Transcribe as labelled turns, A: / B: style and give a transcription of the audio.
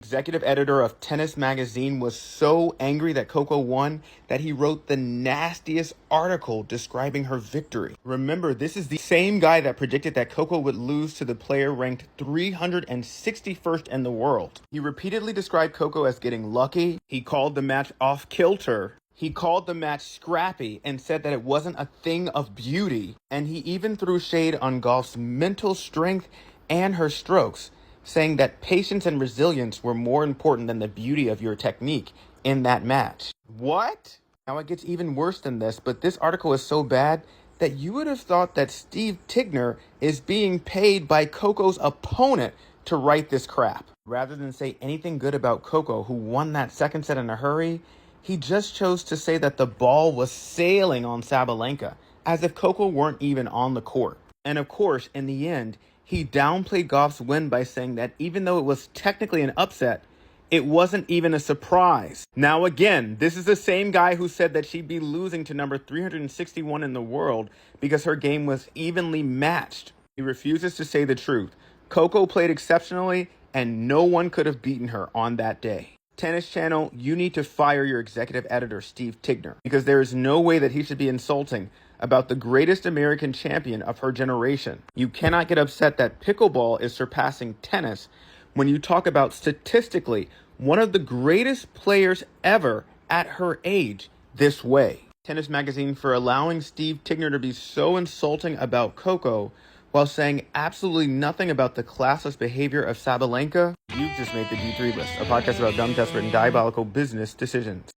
A: Executive editor of Tennis Magazine was so angry that Coco won that he wrote the nastiest article describing her victory. Remember, this is the same guy that predicted that Coco would lose to the player ranked 361st in the world. He repeatedly described Coco as getting lucky. He called the match off kilter. He called the match scrappy and said that it wasn't a thing of beauty. And he even threw shade on Gauff's mental strength and her strokes, saying that patience and resilience were more important than the beauty of your technique in that match. What? Now it gets even worse than this, but this article is so bad that you would have thought that Steve Tignor is being paid by Coco's opponent to write this crap. Rather than say anything good about Coco, who won that second set in a hurry, he just chose to say that the ball was sailing on Sabalenka, as if Coco weren't even on the court. And of course, in the end, he downplayed Gauff's win by saying that even though it was technically an upset, it wasn't even a surprise. Now again, this is the same guy who said that she'd be losing to number 361 in the world because her game was evenly matched. He refuses to say the truth. Coco played exceptionally and no one could have beaten her on that day. Tennis Channel, you need to fire your executive editor, Steve Tignor, because there is no way that he should be insulting about the greatest American champion of her generation. You cannot get upset that pickleball is surpassing tennis when you talk about statistically one of the greatest players ever at her age this way. Tennis Magazine for allowing Steve Tignor to be so insulting about Coco while saying absolutely nothing about the classless behavior of Sabalenka. You've just made the D3 List, a podcast about dumb, desperate, and diabolical business decisions.